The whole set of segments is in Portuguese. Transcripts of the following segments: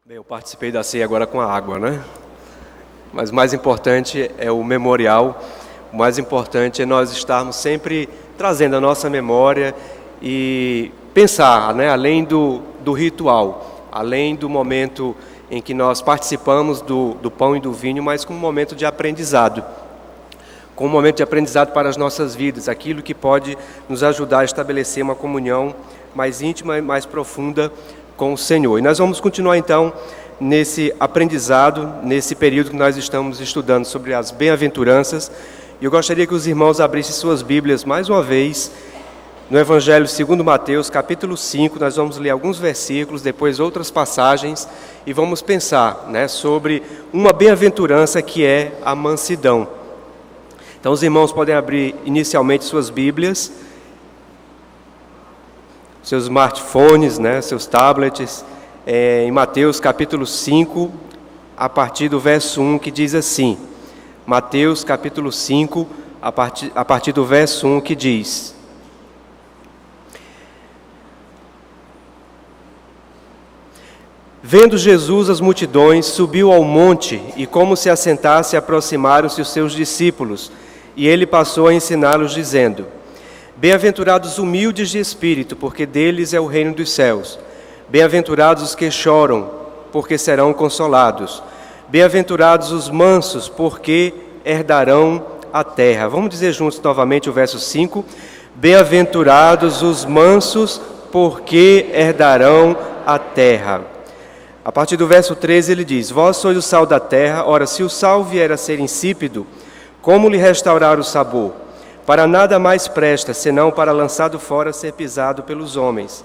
Bem, eu participei da ceia agora com a água, né? Mas o mais importante é o memorial, o mais importante é nós estarmos sempre trazendo a nossa memória e pensar, né? Além do ritual, além do momento em que nós participamos do pão e do vinho, mas com um momento de aprendizado. Com um momento de aprendizado para as nossas vidas, aquilo que pode nos ajudar a estabelecer uma comunhão mais íntima e mais profunda com o Senhor. E nós vamos continuar então nesse aprendizado, nesse período que nós estamos estudando sobre as bem-aventuranças. E eu gostaria que os irmãos abrissem suas Bíblias mais uma vez no Evangelho segundo Mateus, capítulo 5. Nós vamos ler alguns versículos, depois outras passagens e vamos pensar, né, sobre uma bem-aventurança que é a mansidão. Então os irmãos podem abrir inicialmente suas Bíblias, seus smartphones, né, seus tablets, em Mateus capítulo 5, a partir do verso 1, que diz assim. Mateus capítulo 5, a partir do verso 1, que diz: Vendo Jesus as multidões, subiu ao monte, e como se assentasse, aproximaram-se os seus discípulos, e ele passou a ensiná-los, dizendo: Bem-aventurados os humildes de espírito, porque deles é o reino dos céus. Bem-aventurados os que choram, porque serão consolados. Bem-aventurados os mansos, porque herdarão a terra. Vamos dizer juntos novamente o verso 5. Bem-aventurados os mansos, porque herdarão a terra. A partir do verso 13 ele diz: Vós sois o sal da terra. Ora, se o sal vier a ser insípido, como lhe restaurar o sabor? Para nada mais presta, senão para lançado fora ser pisado pelos homens.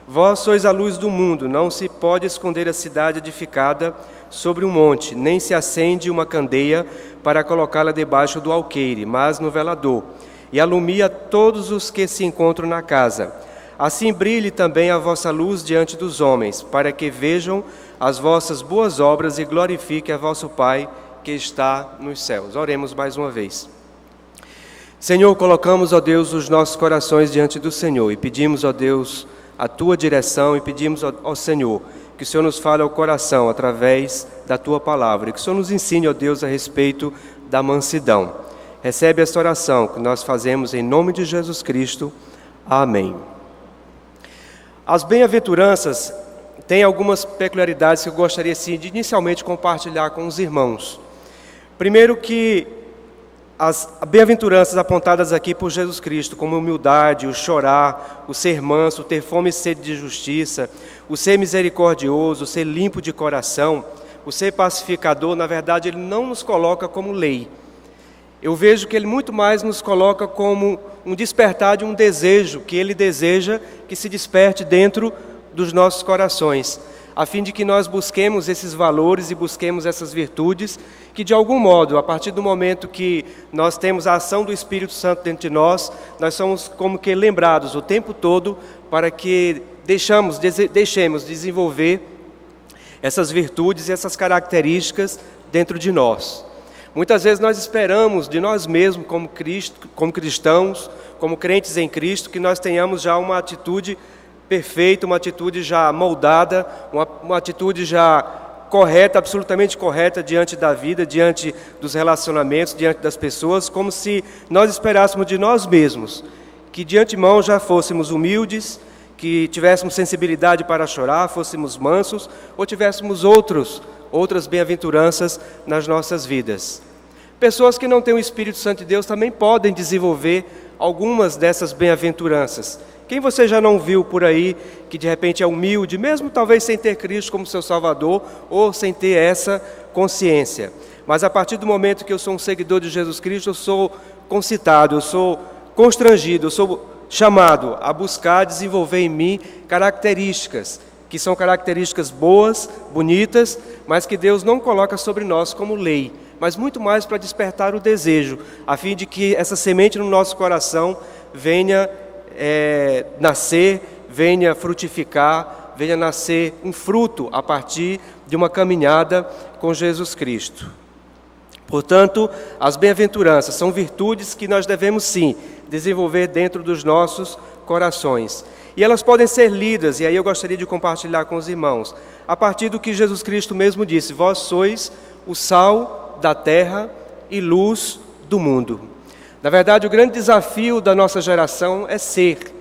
Vós sois a luz do mundo, não se pode esconder a cidade edificada sobre um monte, nem se acende uma candeia para colocá-la debaixo do alqueire, mas no velador, e alumia todos os que se encontram na casa. Assim brilhe também a vossa luz diante dos homens, para que vejam as vossas boas obras e glorifiquem a vosso Pai que está nos céus. Oremos mais uma vez. Senhor, colocamos, ó Deus, os nossos corações diante do Senhor e pedimos, ó Deus, a Tua direção e pedimos, ó Senhor, que o Senhor nos fale ao coração através da Tua palavra e que o Senhor nos ensine, ó Deus, a respeito da mansidão. Recebe esta oração que nós fazemos em nome de Jesus Cristo. Amém. As bem-aventuranças têm algumas peculiaridades que eu gostaria, sim, de inicialmente compartilhar com os irmãos. Primeiro que as bem-aventuranças apontadas aqui por Jesus Cristo, como a humildade, o chorar, o ser manso, o ter fome e sede de justiça, o ser misericordioso, o ser limpo de coração, o ser pacificador, na verdade, ele não nos coloca como lei. Eu vejo que ele muito mais nos coloca como um despertar de um desejo, que ele deseja que se desperte dentro dos nossos corações, a fim de que nós busquemos esses valores e busquemos essas virtudes, que de algum modo, a partir do momento que nós temos a ação do Espírito Santo dentro de nós somos como que lembrados o tempo todo para que deixemos desenvolver essas virtudes e essas características dentro de nós. Muitas vezes nós esperamos de nós mesmos, como cristãos, como crentes em Cristo, que nós tenhamos já uma atitude perfeita, uma atitude já moldada, uma atitude já correta, absolutamente correta diante da vida, diante dos relacionamentos, diante das pessoas, como se nós esperássemos de nós mesmos, que de antemão já fôssemos humildes, que tivéssemos sensibilidade para chorar, fôssemos mansos, ou tivéssemos outras bem-aventuranças nas nossas vidas. Pessoas que não têm o Espírito Santo de Deus também podem desenvolver algumas dessas bem-aventuranças. Quem você já não viu por aí, que de repente é humilde, mesmo talvez sem ter Cristo como seu Salvador, ou sem ter essa consciência. Mas a partir do momento que eu sou um seguidor de Jesus Cristo, eu sou concitado, eu sou constrangido, eu sou chamado a buscar desenvolver em mim características, que são características boas, bonitas, mas que Deus não coloca sobre nós como lei, mas muito mais para despertar o desejo, a fim de que essa semente no nosso coração venha nascer, venha frutificar, venha nascer um fruto a partir de uma caminhada com Jesus Cristo. Portanto, as bem-aventuranças são virtudes que nós devemos sim desenvolver dentro dos nossos corações. E elas podem ser lidas, e aí eu gostaria de compartilhar com os irmãos, a partir do que Jesus Cristo mesmo disse: vós sois o sal da terra e luz do mundo. Na verdade, o grande desafio da nossa geração é ser.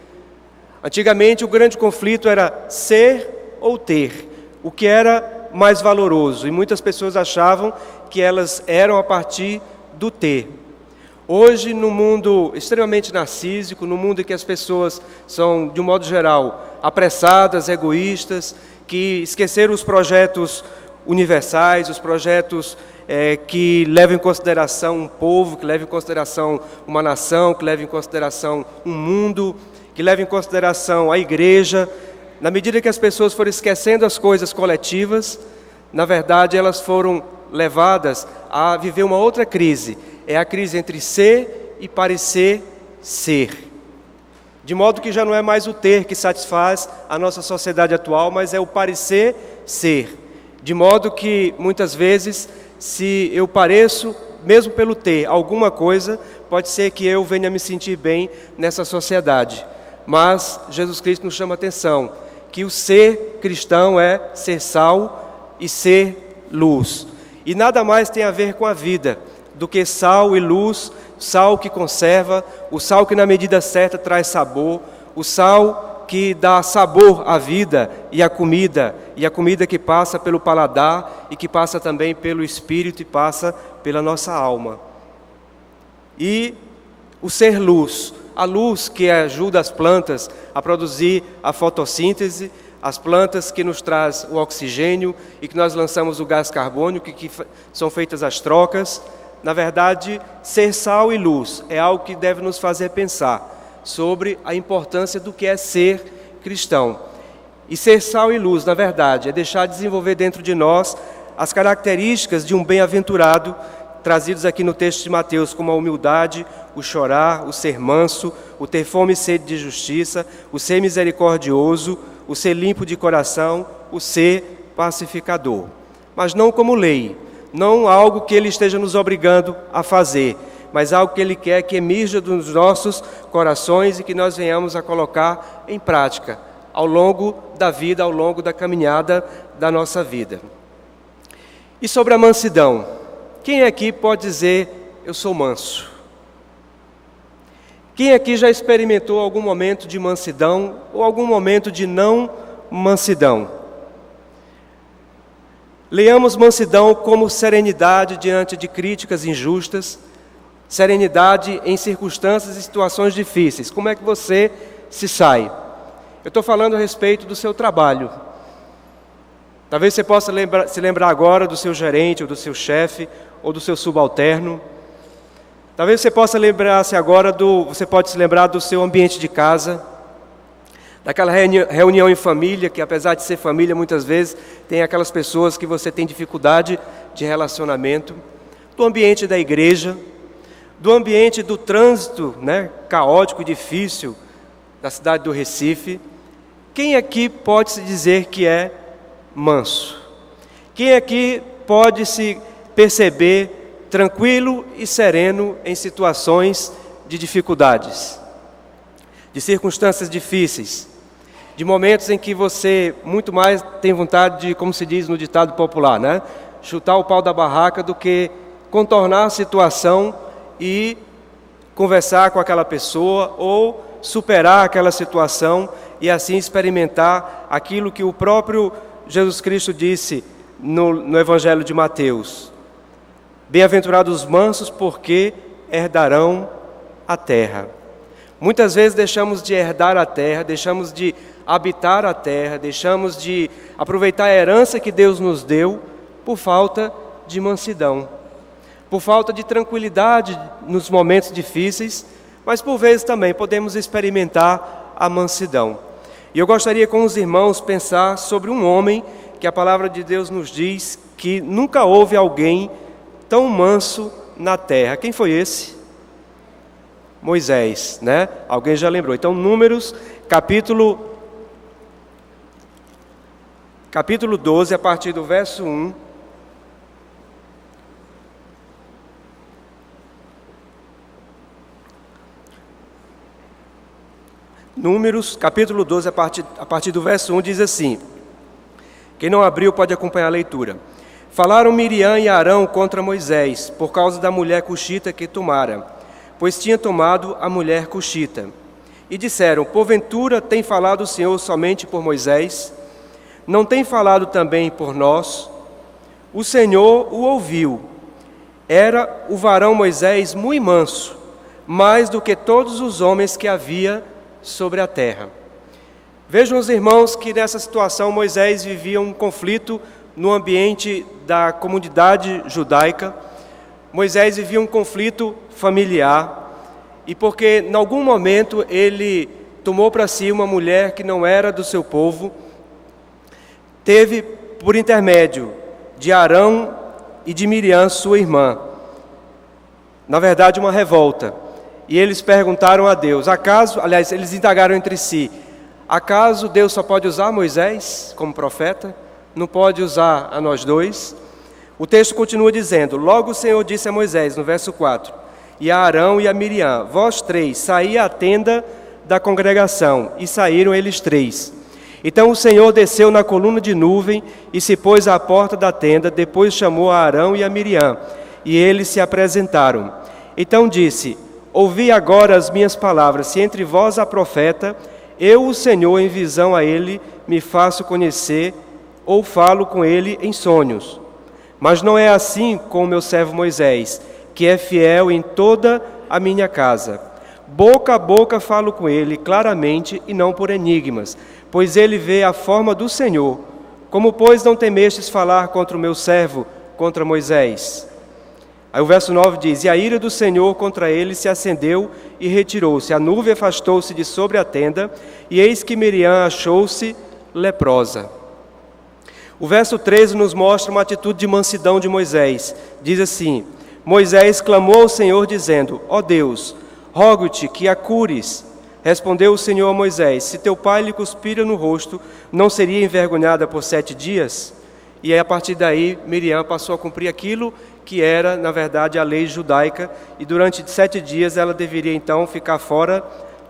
Antigamente, o grande conflito era ser ou ter, o que era mais valoroso, e muitas pessoas achavam que elas eram a partir do ter. Hoje, no mundo extremamente narcísico, no mundo em que as pessoas são, de um modo geral, apressadas, egoístas, que esqueceram os projetos universais, os projetos que levam em consideração um povo, que levam em consideração uma nação, que levam em consideração um mundo, que levam em consideração a igreja. Na medida que as pessoas foram esquecendo as coisas coletivas, na verdade elas foram levadas a viver uma outra crise. É a crise entre ser e parecer ser. De modo que já não é mais o ter que satisfaz a nossa sociedade atual, mas é o parecer ser. De modo que, muitas vezes, se eu pareço, mesmo pelo ter, alguma coisa, pode ser que eu venha me sentir bem nessa sociedade. Mas Jesus Cristo nos chama a atenção que o ser cristão é ser sal e ser luz. E nada mais tem a ver com a vida do que sal e luz, sal que conserva, o sal que na medida certa traz sabor, o sal que dá sabor à vida e à comida que passa pelo paladar e que passa também pelo espírito e passa pela nossa alma. E o ser luz, a luz que ajuda as plantas a produzir a fotossíntese, as plantas que nos traz o oxigênio e que nós lançamos o gás carbônico, que são feitas as trocas. Na verdade, ser sal e luz é algo que deve nos fazer pensar sobre a importância do que é ser cristão. E ser sal e luz, na verdade, é deixar desenvolver dentro de nós as características de um bem-aventurado, trazidos aqui no texto de Mateus, como a humildade, o chorar, o ser manso, o ter fome e sede de justiça, o ser misericordioso, o ser limpo de coração, o ser pacificador. Mas não como lei, não algo que Ele esteja nos obrigando a fazer, mas algo que Ele quer que emerja dos nossos corações e que nós venhamos a colocar em prática ao longo da vida, ao longo da caminhada da nossa vida. E sobre a mansidão, quem aqui pode dizer, eu sou manso? Quem aqui já experimentou algum momento de mansidão ou algum momento de não mansidão? Leamos mansidão como serenidade diante de críticas injustas, serenidade em circunstâncias e situações difíceis. Como é que você se sai? Eu estou falando a respeito do seu trabalho. Talvez você possa se lembrar agora do seu gerente, ou do seu chefe, ou do seu subalterno. Talvez você possa lembrar-se agora você pode se lembrar do seu ambiente de casa, daquela reunião em família, que apesar de ser família, muitas vezes tem aquelas pessoas que você tem dificuldade de relacionamento, do ambiente da igreja, do ambiente do trânsito, caótico e difícil da cidade do Recife. Quem aqui pode se dizer que é manso? Quem aqui pode se perceber tranquilo e sereno em situações de dificuldades, de circunstâncias difíceis, de momentos em que você muito mais tem vontade de, como se diz no ditado popular, chutar o pau da barraca do que contornar a situação e conversar com aquela pessoa ou superar aquela situação e assim experimentar aquilo que o próprio Jesus Cristo disse no Evangelho de Mateus: bem-aventurados os mansos, porque herdarão a terra. Muitas vezes deixamos de herdar a terra, deixamos de habitar a terra, deixamos de aproveitar a herança que Deus nos deu por falta de mansidão, por falta de tranquilidade nos momentos difíceis, mas por vezes também podemos experimentar a mansidão. E eu gostaria com os irmãos pensar sobre um homem que a palavra de Deus nos diz que nunca houve alguém tão manso na terra. Quem foi esse? Moisés, Alguém já lembrou. Então, Números, capítulo 12, a partir do verso 1. Números, capítulo 12, a partir do verso 1, diz assim. Quem não abriu pode acompanhar a leitura. Falaram Miriam e Arão contra Moisés, por causa da mulher cuxita que tomara, pois tinha tomado a mulher cuxita. E disseram, porventura tem falado o Senhor somente por Moisés? Não tem falado também por nós? O Senhor o ouviu. Era o varão Moisés muito manso, mais do que todos os homens que havia sobre a terra. Vejam os irmãos que nessa situação Moisés vivia um conflito no ambiente da comunidade judaica. Moisés vivia um conflito familiar, e porque em algum momento ele tomou para si uma mulher que não era do seu povo, teve por intermédio de Arão e de Miriam, sua irmã, na verdade uma revolta. E eles perguntaram a Deus, eles indagaram entre si, acaso Deus só pode usar Moisés como profeta? Não pode usar a nós dois? O texto continua dizendo, logo o Senhor disse a Moisés, no verso 4, e a Arão e a Miriam, vós três, saí à tenda da congregação, e saíram eles três. Então o Senhor desceu na coluna de nuvem e se pôs à porta da tenda, depois chamou a Arão e a Miriam, e eles se apresentaram. Então disse, ouvi agora as minhas palavras, se entre vós há profeta, eu, o Senhor, em visão a ele, me faço conhecer, ou falo com ele em sonhos. Mas não é assim com o meu servo Moisés, que é fiel em toda a minha casa. Boca a boca falo com ele, claramente, e não por enigmas, pois ele vê a forma do Senhor. Como, pois, não temestes falar contra o meu servo, contra Moisés? Aí o verso 9 diz, e a ira do Senhor contra ele se acendeu e retirou-se. A nuvem afastou-se de sobre a tenda, e eis que Miriam achou-se leprosa. O verso 13 nos mostra uma atitude de mansidão de Moisés. Diz assim, Moisés clamou ao Senhor dizendo, ó Deus, rogo-te que a cures. Respondeu o Senhor a Moisés, se teu pai lhe cuspira no rosto, não seria envergonhada por 7 dias? E aí, a partir daí, Miriam passou a cumprir aquilo que era, na verdade, a lei judaica, e durante 7 dias ela deveria, então, ficar fora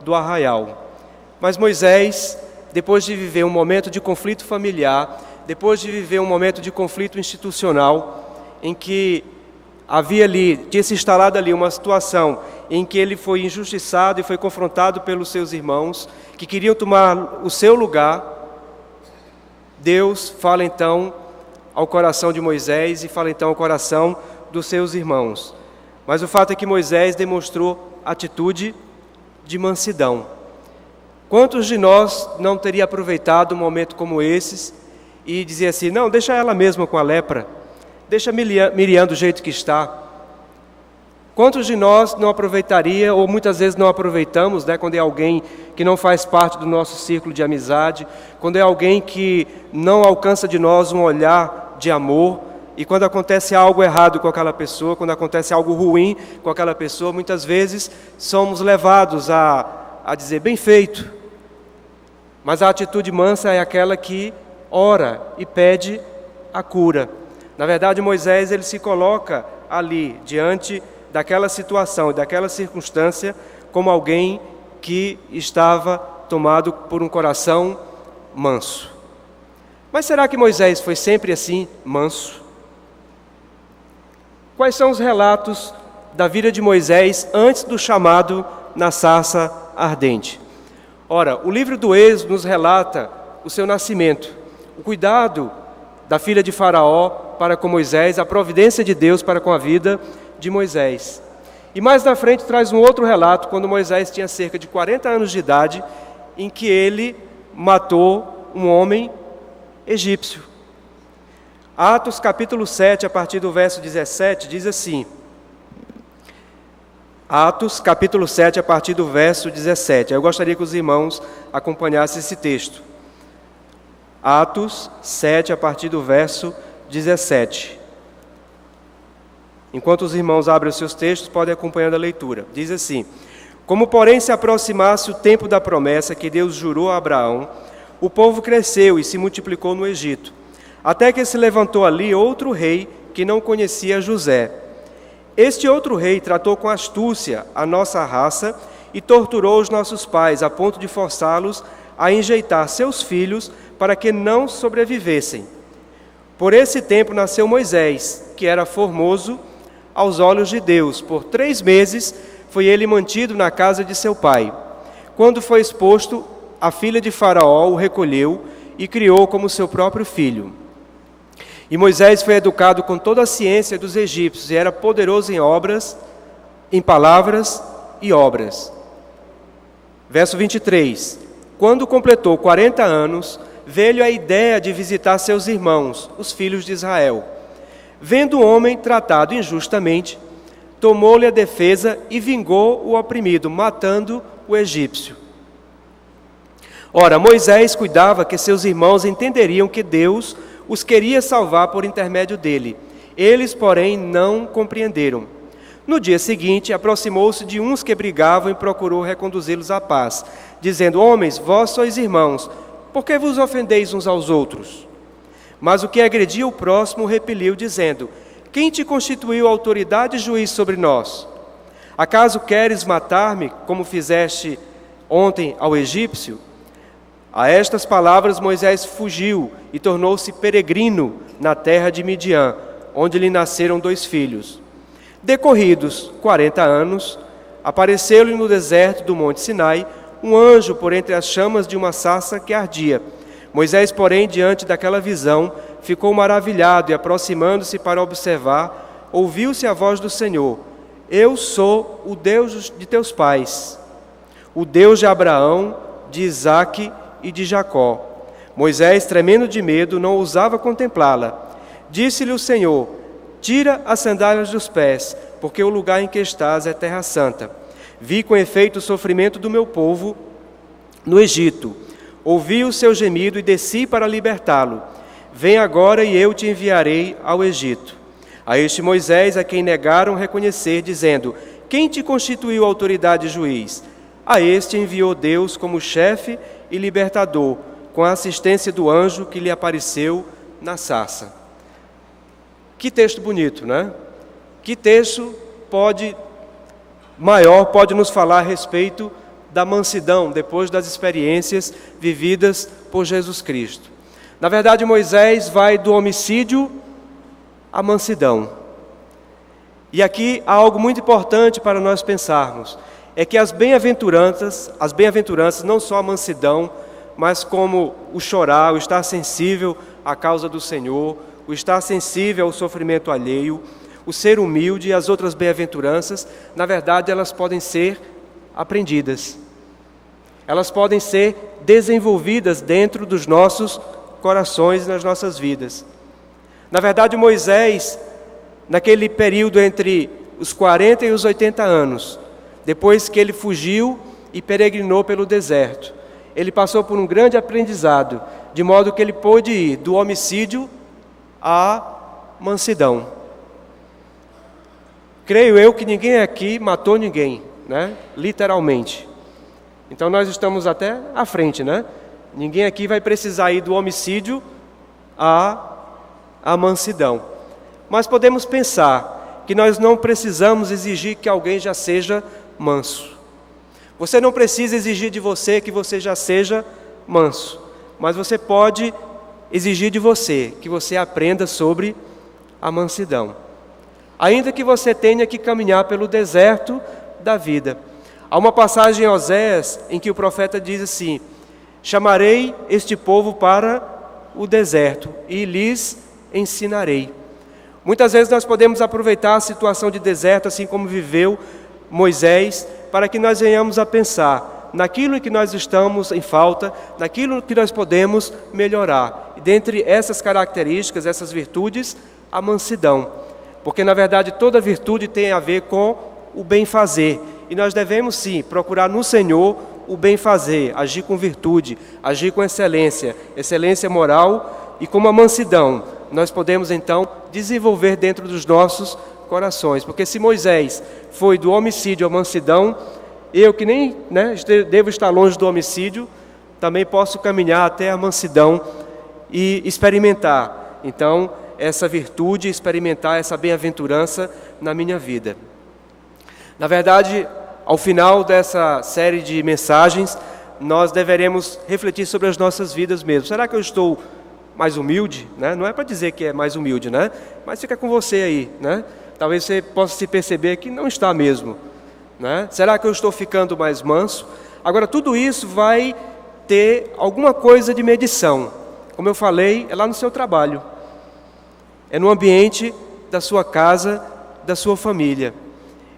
do arraial. Mas Moisés, depois de viver um momento de conflito familiar, depois de viver um momento de conflito institucional, em que tinha se instalado ali uma situação em que ele foi injustiçado e foi confrontado pelos seus irmãos, que queriam tomar o seu lugar, Deus fala então ao coração de Moisés e fala então ao coração dos seus irmãos. Mas o fato é que Moisés demonstrou atitude de mansidão. Quantos de nós não teria aproveitado um momento como esses e dizer assim, não, deixa ela mesma com a lepra, deixa Miriam do jeito que está. Quantos de nós não aproveitaria, ou muitas vezes não aproveitamos, quando é alguém que não faz parte do nosso círculo de amizade, quando é alguém que não alcança de nós um olhar de amor, e quando acontece algo errado com aquela pessoa, quando acontece algo ruim com aquela pessoa, muitas vezes somos levados a dizer, bem feito. Mas a atitude mansa é aquela que ora e pede a cura. Na verdade, Moisés ele se coloca ali, diante daquela situação, daquela circunstância, como alguém que estava tomado por um coração manso. Mas será que Moisés foi sempre assim, manso? Quais são os relatos da vida de Moisés antes do chamado na sarça ardente? Ora, o livro do Êxodo nos relata o seu nascimento, o cuidado da filha de Faraó para com Moisés, a providência de Deus para com a vida de Moisés. E mais na frente traz um outro relato, quando Moisés tinha cerca de 40 anos de idade, em que ele matou um homem egípcio. Atos capítulo 7, a partir do verso 17, diz assim, Atos capítulo 7, a partir do verso 17. Eu gostaria que os irmãos acompanhassem esse texto. Atos 7, a partir do verso 17. Enquanto os irmãos abrem os seus textos, podem acompanhar a leitura. Diz assim, como porém se aproximasse o tempo da promessa que Deus jurou a Abraão, o povo cresceu e se multiplicou no Egito, até que se levantou ali outro rei que não conhecia José. Este outro rei tratou com astúcia a nossa raça e torturou os nossos pais, a ponto de forçá-los a enjeitar seus filhos para que não sobrevivessem. Por esse tempo nasceu Moisés, que era formoso aos olhos de Deus. Por 3 meses foi ele mantido na casa de seu pai. Quando foi exposto, a filha de Faraó o recolheu e criou como seu próprio filho. E Moisés foi educado com toda a ciência dos egípcios e era poderoso em palavras e obras. Verso 23. Quando completou 40 anos, veio a ideia de visitar seus irmãos, os filhos de Israel. Vendo o homem tratado injustamente, tomou-lhe a defesa e vingou o oprimido, matando o egípcio. Ora, Moisés cuidava que seus irmãos entenderiam que Deus os queria salvar por intermédio dele. Eles, porém, não compreenderam. No dia seguinte, aproximou-se de uns que brigavam e procurou reconduzi-los à paz, dizendo: Homens, vós sois irmãos, por que vos ofendeis uns aos outros? Mas o que agredia o próximo repeliu, dizendo: Quem te constituiu autoridade e juiz sobre nós? Acaso queres matar-me, como fizeste ontem ao egípcio? A estas palavras Moisés fugiu e tornou-se peregrino na terra de Midian, onde lhe nasceram 2 filhos. Decorridos 40 anos, apareceu-lhe no deserto do monte Sinai um anjo por entre as chamas de uma sarça que ardia. Moisés, porém, diante daquela visão, ficou maravilhado e, aproximando-se para observar, ouviu-se a voz do Senhor: Eu sou o Deus de teus pais, o Deus de Abraão, de Isaque e de Jacó. Moisés, tremendo de medo, não ousava contemplá-la. Disse-lhe o Senhor: Tira as sandálias dos pés, porque o lugar em que estás é terra santa. Vi com efeito o sofrimento do meu povo no Egito. Ouvi o seu gemido e desci para libertá-lo. Vem agora e eu te enviarei ao Egito. A este Moisés, a quem negaram reconhecer, dizendo: Quem te constituiu autoridade e juiz? A este enviou Deus como chefe e libertador, com a assistência do anjo que lhe apareceu na sarça. Que texto bonito, né? Que texto maior pode nos falar a respeito da mansidão depois das experiências vividas por Jesus Cristo. Na verdade, Moisés vai do homicídio à mansidão. E aqui há algo muito importante para nós pensarmos. É que as bem-aventuranças não só a mansidão, mas como o chorar, o estar sensível à causa do Senhor, o estar sensível ao sofrimento alheio, o ser humilde e as outras bem-aventuranças, na verdade, elas podem ser aprendidas. Elas podem ser desenvolvidas dentro dos nossos corações e nas nossas vidas. Na verdade, Moisés, naquele período entre os 40 e os 80 anos, depois que ele fugiu e peregrinou pelo deserto, ele passou por um grande aprendizado, de modo que ele pôde ir do homicídio à mansidão. Creio eu que ninguém aqui matou ninguém, né? Literalmente. Então nós estamos até à frente, né? Ninguém aqui vai precisar ir do homicídio à mansidão. Mas podemos pensar que nós não precisamos exigir que alguém já seja manso. Você não precisa exigir de você que você já seja manso, mas você pode exigir de você que você aprenda sobre a mansidão. Ainda que você tenha que caminhar pelo deserto da vida. Há uma passagem em Oséias em que o profeta diz assim: Chamarei este povo para o deserto e lhes ensinarei. Muitas vezes nós podemos aproveitar a situação de deserto, assim como viveu Moisés, para que nós venhamos a pensar naquilo em que nós estamos em falta, naquilo que nós podemos melhorar. E dentre essas características, essas virtudes, a mansidão. Porque, na verdade, toda virtude tem a ver com o bem-fazer. E nós devemos, sim, procurar no Senhor o bem-fazer, agir com virtude, agir com excelência moral e com uma mansidão. Nós podemos, então, desenvolver dentro dos nossos corações. Porque se Moisés foi do homicídio à mansidão, eu que nem devo estar longe do homicídio, também posso caminhar até a mansidão e experimentar, então, essa virtude, experimentar essa bem-aventurança na minha vida. Na verdade, Ao final dessa série de mensagens, nós deveremos refletir sobre as nossas vidas mesmo. Será que eu estou mais humilde? Né? Não é para dizer que é mais humilde, né? Mas fica com você aí, né? Talvez você possa se perceber que não está mesmo, né? Será que eu estou ficando mais manso? Agora, tudo isso vai ter alguma coisa de medição. Como eu falei, é lá no seu trabalho. É no ambiente da sua casa, da sua família.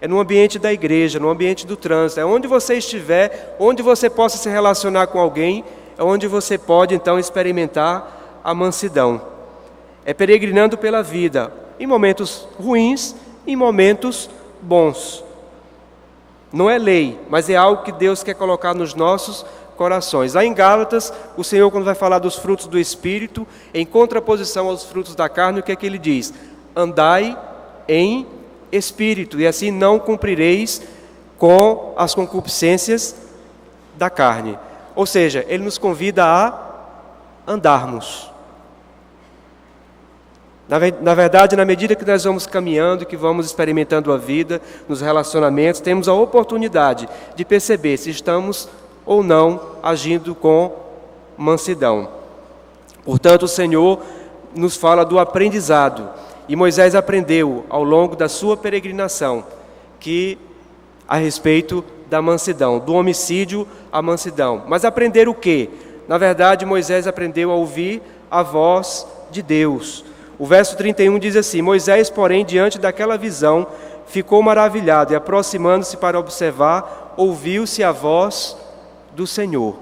É no ambiente da igreja, no ambiente do trânsito. É onde você estiver, onde você possa se relacionar com alguém, é onde você pode, então, experimentar a mansidão. É peregrinando pela vida, em momentos ruins, em momentos bons. Não é lei, mas é algo que Deus quer colocar nos nossos corações. Lá em Gálatas, o Senhor, quando vai falar dos frutos do Espírito, em contraposição aos frutos da carne, o que é que Ele diz? Andai em Espírito, e assim não cumprireis com as concupiscências da carne. Ou seja, Ele nos convida a andarmos. Na verdade, na medida que nós vamos caminhando, que vamos experimentando a vida, nos relacionamentos, temos a oportunidade de perceber se estamos ou não agindo com mansidão. Portanto, o Senhor nos fala do aprendizado. E Moisés aprendeu ao longo da sua peregrinação a respeito da mansidão, do homicídio à mansidão. Mas aprender o quê? Na verdade, Moisés aprendeu a ouvir a voz de Deus. O verso 31 diz assim: Moisés, porém, diante daquela visão, ficou maravilhado e, aproximando-se para observar, ouviu-se a voz do Senhor.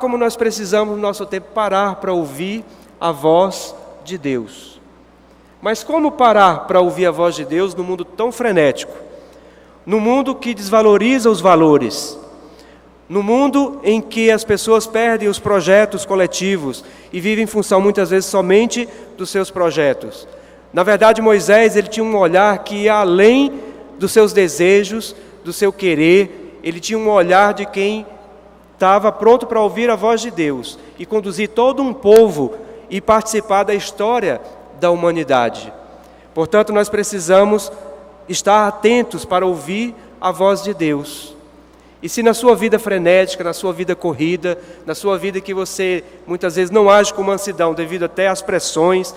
Como nós precisamos no nosso tempo parar para ouvir a voz de Deus. Mas como parar para ouvir a voz de Deus num mundo tão frenético? Num mundo que desvaloriza os valores? No mundo em que as pessoas perdem os projetos coletivos e vivem em função muitas vezes somente dos seus projetos. Na verdade, Moisés, ele tinha um olhar que ia além dos seus desejos, do seu querer. Ele tinha um olhar de quem estava pronto para ouvir a voz de Deus e conduzir todo um povo e participar da história da humanidade. Portanto, nós precisamos estar atentos para ouvir a voz de Deus. E se na sua vida frenética, na sua vida corrida, na sua vida que você muitas vezes não age com mansidão, devido até às pressões,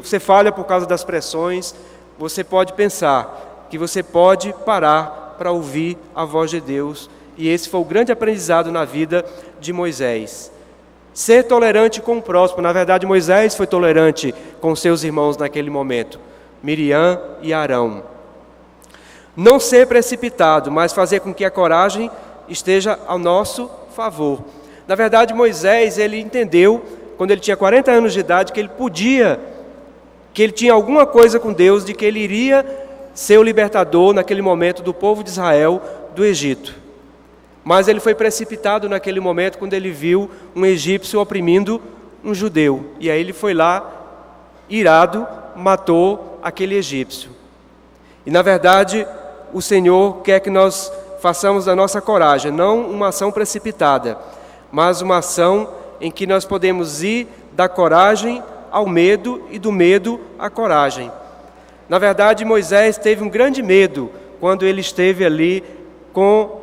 você falha por causa das pressões, você pode pensar que você pode parar para ouvir a voz de Deus. E esse foi o grande aprendizado na vida de Moisés. Ser tolerante com o próximo. Na verdade, Moisés foi tolerante com seus irmãos naquele momento, Miriam e Arão. Não ser precipitado, mas fazer com que a coragem esteja ao nosso favor. Na verdade, Moisés, ele entendeu, quando ele tinha 40 anos de idade, que ele tinha alguma coisa com Deus, de que ele iria ser o libertador naquele momento do povo de Israel do Egito. Mas ele foi precipitado naquele momento quando ele viu um egípcio oprimindo um judeu. E aí ele foi lá, irado, matou aquele egípcio. E na verdade, o Senhor quer que nós façamos da nossa coragem, não uma ação precipitada, mas uma ação em que nós podemos ir da coragem ao medo e do medo à coragem. Na verdade, Moisés teve um grande medo quando ele esteve ali com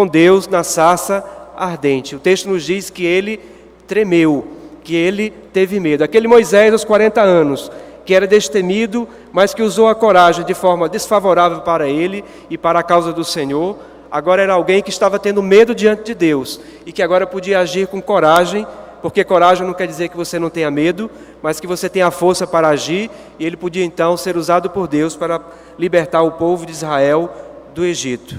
Deus na sarça ardente. O texto nos diz que ele tremeu, que ele teve medo. Aquele Moisés aos 40 anos, que era destemido, mas que usou a coragem de forma desfavorável para ele e para a causa do Senhor, agora era alguém que estava tendo medo diante de Deus e que agora podia agir com coragem, porque coragem não quer dizer que você não tenha medo, mas que você tenha a força para agir, e ele podia então ser usado por Deus para libertar o povo de Israel do Egito.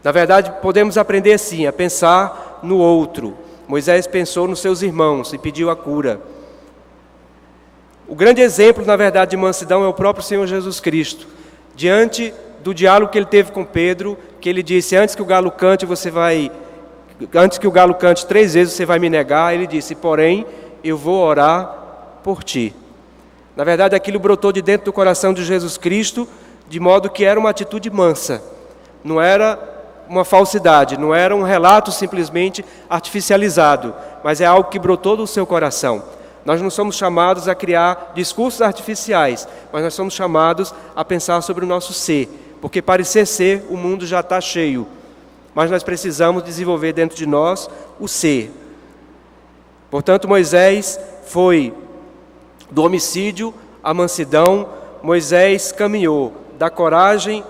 Na verdade, podemos aprender assim, a pensar no outro. Moisés pensou nos seus irmãos e pediu a cura. O grande exemplo, na verdade, de mansidão é o próprio Senhor Jesus Cristo. Diante do diálogo que ele teve com Pedro, que ele disse: antes que o galo cante 3 vezes, você vai me negar. Ele disse: porém, eu vou orar por ti. Na verdade, aquilo brotou de dentro do coração de Jesus Cristo, de modo que era uma atitude mansa. Não era uma falsidade, não era um relato simplesmente artificializado, mas é algo que brotou do seu coração. Nós não somos chamados a criar discursos artificiais, mas nós somos chamados a pensar sobre o nosso ser, porque parecer ser, o mundo já está cheio, mas nós precisamos desenvolver dentro de nós o ser. Portanto, Moisés foi do homicídio à mansidão. Moisés caminhou da coragem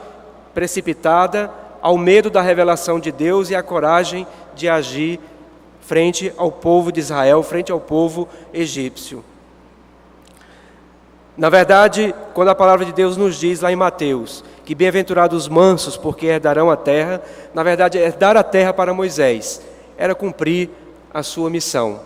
precipitada ao medo da revelação de Deus e à coragem de agir frente ao povo de Israel, frente ao povo egípcio. Na verdade, quando a palavra de Deus nos diz lá em Mateus, que bem-aventurados os mansos, porque herdarão a terra, na verdade, herdar a terra para Moisés era cumprir a sua missão.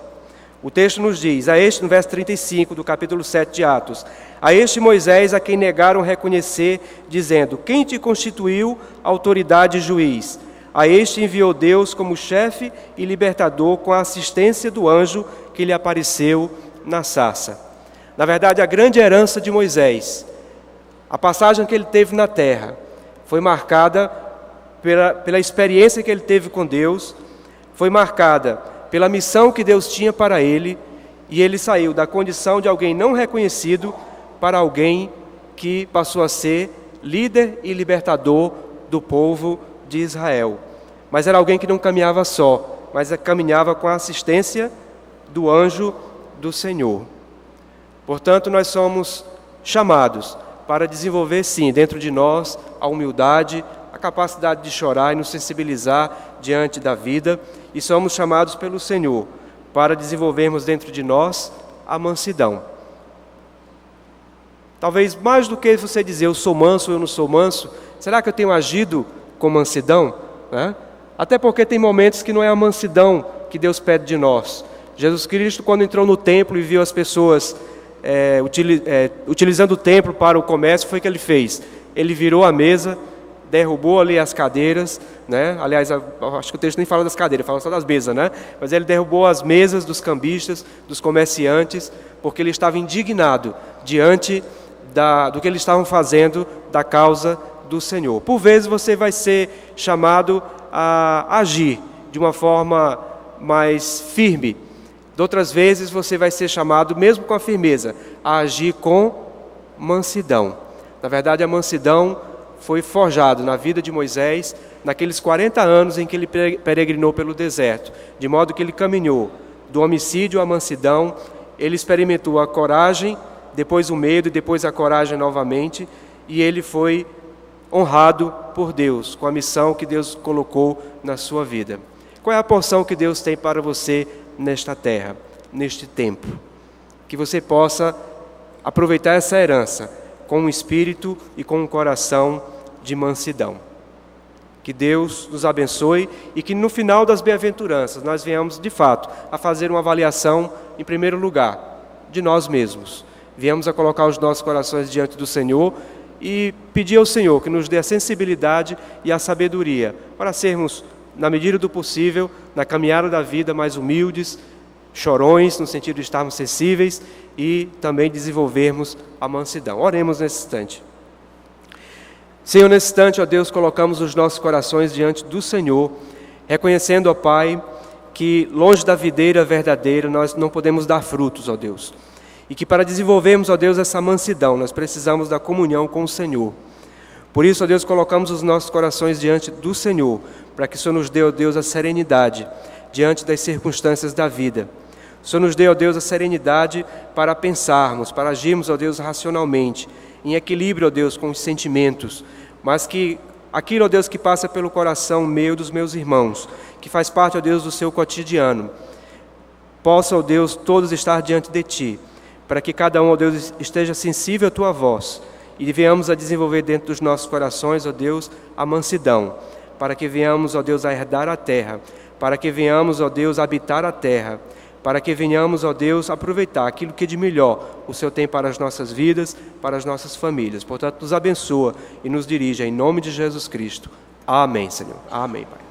O texto nos diz, no verso 35 do capítulo 7 de Atos, a este Moisés a quem negaram reconhecer, dizendo, quem te constituiu autoridade e juiz? A este enviou Deus como chefe e libertador com a assistência do anjo que lhe apareceu na sarça. Na verdade, a grande herança de Moisés, a passagem que ele teve na terra, foi marcada pela experiência que ele teve com Deus, foi marcada pela missão que Deus tinha para ele, e ele saiu da condição de alguém não reconhecido para alguém que passou a ser líder e libertador do povo de Israel. Mas era alguém que não caminhava só, mas caminhava com a assistência do anjo do Senhor. Portanto, nós somos chamados para desenvolver, sim, dentro de nós, a humildade, a capacidade de chorar e nos sensibilizar diante da vida, e somos chamados pelo Senhor para desenvolvermos dentro de nós a mansidão. Talvez mais do que você dizer, eu sou manso, eu não sou manso, será que eu tenho agido com mansidão? Até porque tem momentos que não é a mansidão que Deus pede de nós. Jesus Cristo, quando entrou no templo e viu as pessoas utilizando o templo para o comércio, foi o que ele fez. Ele virou a mesa, derrubou ali as cadeiras, né? Aliás, acho que o texto nem fala das cadeiras, fala só das mesas, né? Mas ele derrubou as mesas dos cambistas, dos comerciantes, porque ele estava indignado diante do que eles estavam fazendo da causa do Senhor. Por vezes você vai ser chamado a agir de uma forma mais firme. De outras vezes você vai ser chamado, mesmo com a firmeza, a agir com mansidão. Na verdade, a mansidão foi forjado na vida de Moisés, naqueles 40 anos em que ele peregrinou pelo deserto, de modo que ele caminhou do homicídio à mansidão, ele experimentou a coragem, depois o medo e depois a coragem novamente, e ele foi honrado por Deus, com a missão que Deus colocou na sua vida. Qual é a porção que Deus tem para você nesta terra, neste tempo? Que você possa aproveitar essa herança com um espírito e com um coração de mansidão. Que Deus nos abençoe e que no final das bem-aventuranças nós venhamos, de fato, a fazer uma avaliação, em primeiro lugar, de nós mesmos. Viemos a colocar os nossos corações diante do Senhor e pedir ao Senhor que nos dê a sensibilidade e a sabedoria para sermos, na medida do possível, na caminhada da vida, mais humildes, chorões, no sentido de estarmos sensíveis e também desenvolvermos a mansidão. Oremos nesse instante. Senhor, nesse instante, ó Deus, colocamos os nossos corações diante do Senhor, reconhecendo, ó Pai, que longe da videira verdadeira nós não podemos dar frutos, ó Deus. E que para desenvolvermos, ó Deus, essa mansidão, nós precisamos da comunhão com o Senhor. Por isso, ó Deus, colocamos os nossos corações diante do Senhor, para que o Senhor nos dê, ó Deus, a serenidade diante das circunstâncias da vida. O Senhor nos dê, ó Deus, a serenidade para pensarmos, para agirmos, ó Deus, racionalmente, em equilíbrio, ó Deus, com os sentimentos, mas que aquilo, ó Deus, que passa pelo coração meu e dos meus irmãos, que faz parte, ó Deus, do seu cotidiano, possa, ó Deus, todos estar diante de Ti, para que cada um, ó Deus, esteja sensível à Tua voz e venhamos a desenvolver dentro dos nossos corações, ó Deus, a mansidão, para que venhamos, ó Deus, a herdar a terra, para que venhamos, ó Deus, a habitar a terra, para que venhamos, ó Deus, aproveitar aquilo que de melhor o Senhor tem para as nossas vidas, para as nossas famílias. Portanto, nos abençoa e nos dirija em nome de Jesus Cristo. Amém, Senhor. Amém, Pai.